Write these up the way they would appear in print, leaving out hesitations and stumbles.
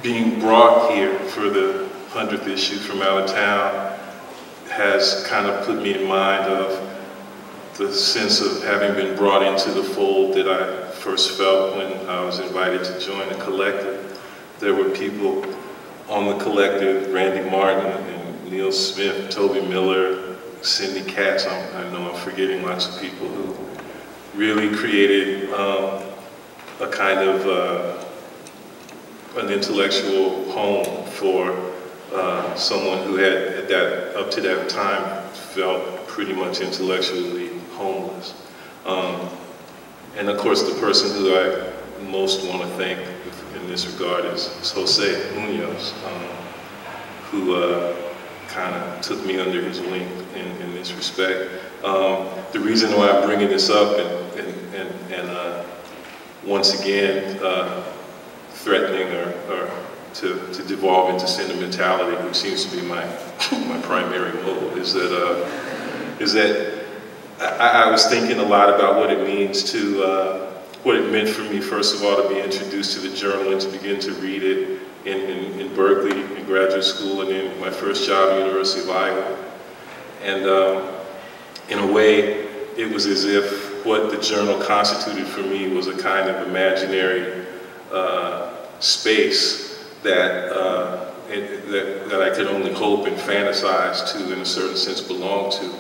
being brought here for the 100th issue from out of town has kind of put me in mind of the sense of having been brought into the fold that I first felt when I was invited to join the collective. There were people on the collective, Randy Martin and Neil Smith, Toby Miller, Cindy Katz, I know I'm forgetting lots of people who really created a kind of an intellectual home for someone who had, up to that time, felt pretty much intellectually homeless. And of course, the person who I most want to thank in this regard is Jose Munoz, who kind of took me under his wing in this respect. The reason why I'm bringing this up and once again threatening or to devolve into sentimentality, which seems to be my primary mode, is that I was thinking a lot about what it means to, what it meant for me, first of all, to be introduced to the journal and to begin to read it in Berkeley, in graduate school, and then my first job at the University of Iowa. And in a way, it was as if what the journal constituted for me was a kind of imaginary space that I could only hope and fantasize to, in a certain sense, belong to.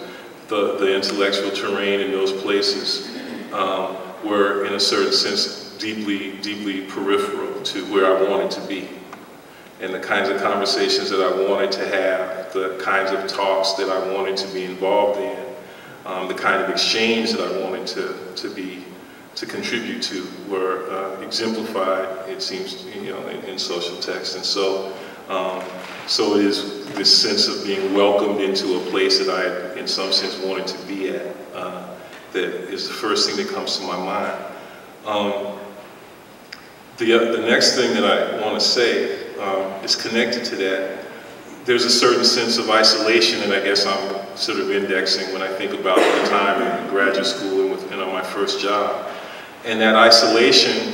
The intellectual terrain in those places were, in a certain sense, deeply peripheral to where I wanted to be. And the kinds of conversations that I wanted to have, the kinds of talks that I wanted to be involved in, the kind of exchange that I wanted to contribute to were exemplified, it seems, in social text. And so it is this sense of being welcomed into a place that I, in some sense, wanted to be at. That is the first thing that comes to my mind. The next thing that I want to say is connected to that. There's a certain sense of isolation, and I guess I'm sort of indexing when I think about the time in graduate school and on my first job. And that isolation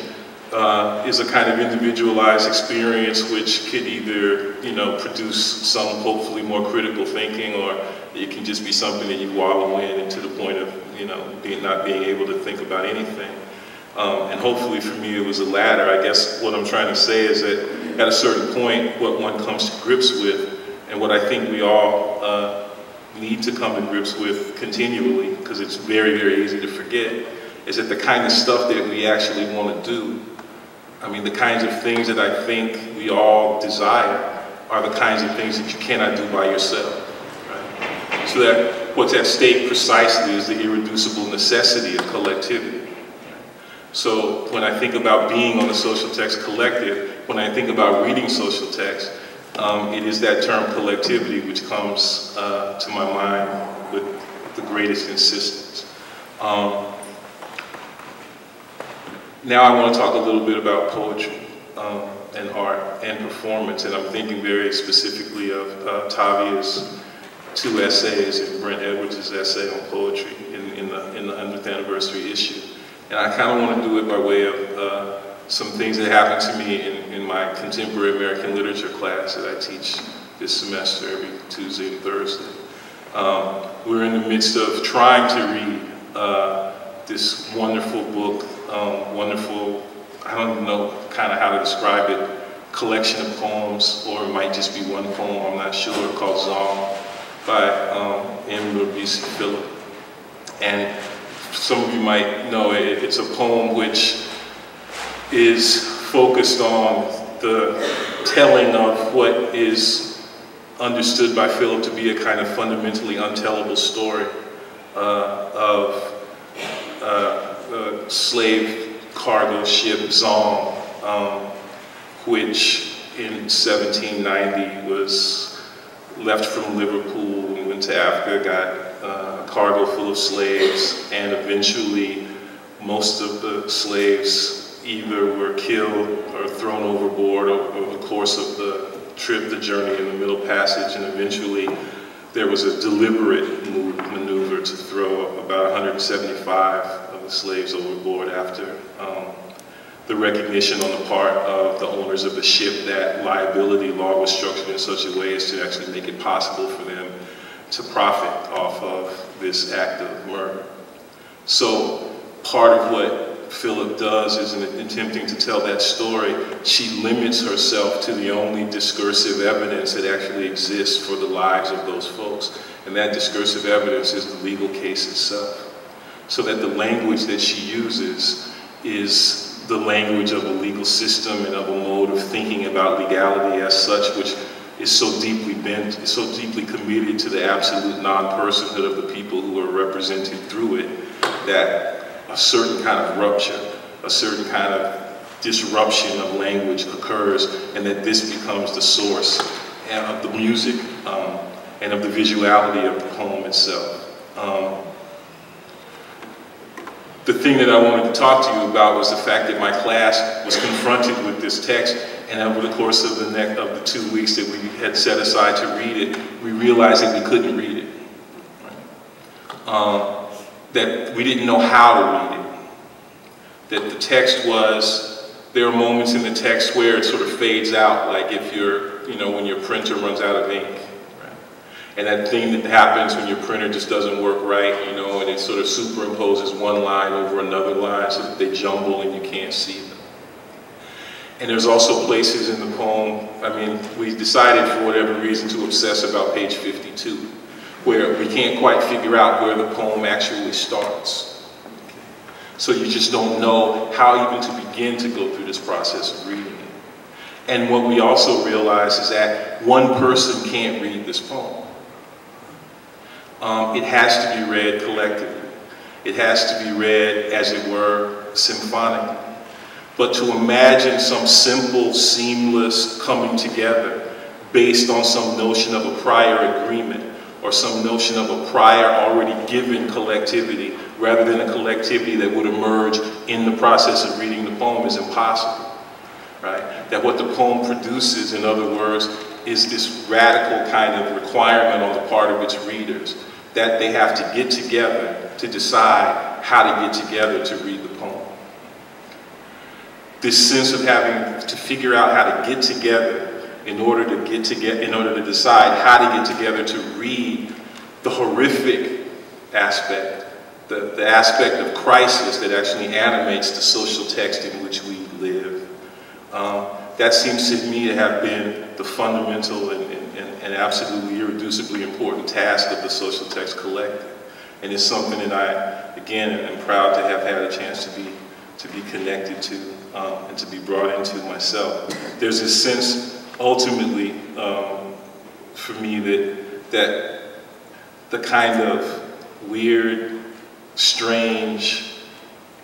is a kind of individualized experience which could either, produce some hopefully more critical thinking, or it can just be something that you wallow in to the point of, not being able to think about anything. And hopefully for me it was the latter. I guess what I'm trying to say is that at a certain point, what one comes to grips with, and what I think we all need to come to grips with continually, because it's very, very easy to forget, is that the kind of stuff that we actually want to do, I mean, the kinds of things that I think we all desire are the kinds of things that you cannot do by yourself, right? So that what's at stake precisely is the irreducible necessity of collectivity. So when I think about being on the social text collective, when I think about reading social text, it is that term collectivity which comes to my mind with the greatest insistence. Now I want to talk a little bit about poetry and art and performance, and I'm thinking very specifically of Tavia's 2 essays and Brent Edwards' essay on poetry in the 100th anniversary issue. And I kind of want to do it by way of some things that happened to me in my contemporary American literature class that I teach this semester every Tuesday and Thursday. We're in the midst of trying to read this wonderful book, wonderful, I don't even know kind of how to describe it, collection of poems, or it might just be one poem, I'm not sure, called Zong by M. Rabisi Phillip. And some of you might know it's a poem which is focused on the telling of what is understood by Phillip to be a kind of fundamentally untellable story of a slave cargo ship, Zong, which in 1790 was left from Liverpool and went to Africa, got a cargo full of slaves, and eventually most of the slaves either were killed or thrown overboard over the course of the trip, the journey in the Middle Passage, and eventually there was a deliberate maneuver to throw about 175 of the slaves overboard after the recognition on the part of the owners of the ship that liability law was structured in such a way as to actually make it possible for them to profit off of this act of murder. So part of what Philip does is in attempting to tell that story, she limits herself to the only discursive evidence that actually exists for the lives of those folks. And that discursive evidence is the legal case itself. So that the language that she uses is the language of a legal system and of a mode of thinking about legality as such, which is so deeply bent, is so deeply committed to the absolute non-personhood of the people who are represented through it, that a certain kind of rupture, a certain kind of disruption of language occurs, and that this becomes the source of the music and of the visuality of the poem itself. The thing that I wanted to talk to you about was the fact that my class was confronted with this text, and over the course of the 2 weeks that we had set aside to read it, we realized that we couldn't read it. That we didn't know how to read it. That the text was, there are moments in the text where it sort of fades out, like if you're, when your printer runs out of ink. Right? And that thing that happens when your printer just doesn't work right, and it sort of superimposes one line over another line so that they jumble and you can't see them. And there's also places in the poem, we decided for whatever reason to obsess about page 52, where we can't quite figure out where the poem actually starts. Okay. So you just don't know how even to begin to go through this process of reading it. And what we also realize is that one person can't read this poem. It has to be read collectively. It has to be read, as it were, symphonically. But to imagine some simple, seamless coming together based on some notion of a prior agreement or some notion of a prior already given collectivity rather than a collectivity that would emerge in the process of reading the poem is impossible, right? That what the poem produces, in other words, is this radical kind of requirement on the part of its readers that they have to get together to decide how to get together to read the poem. This sense of having to figure out how to get together in order to decide how to get together to read the horrific aspect, the aspect of crisis that actually animates the social text in which we live. That seems to me to have been the fundamental and absolutely irreducibly important task of the social text collective. And it's something that I, again, am proud to have had a chance to be connected to and to be brought into myself. There's this sense, ultimately, for me, that the kind of weird, strange,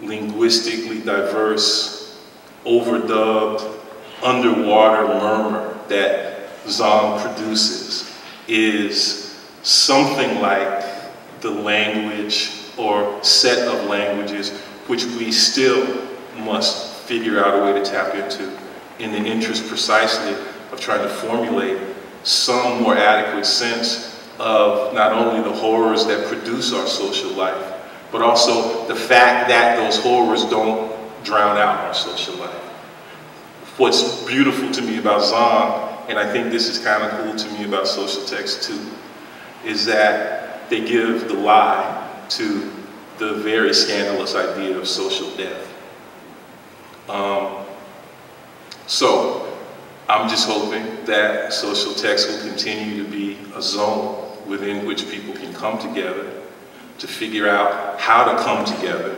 linguistically diverse, overdubbed, underwater murmur that Zong produces is something like the language or set of languages which we still must figure out a way to tap into in the interest precisely of trying to formulate some more adequate sense of not only the horrors that produce our social life, but also the fact that those horrors don't drown out our social life. What's beautiful to me about Zong, and I think this is kind of cool to me about social text too, is that they give the lie to the very scandalous idea of social death. So I'm just hoping that social text will continue to be a zone within which people can come together to figure out how to come together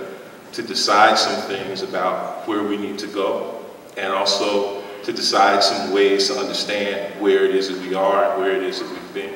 to decide some things about where we need to go, and also to decide some ways to understand where it is that we are and where it is that we've been.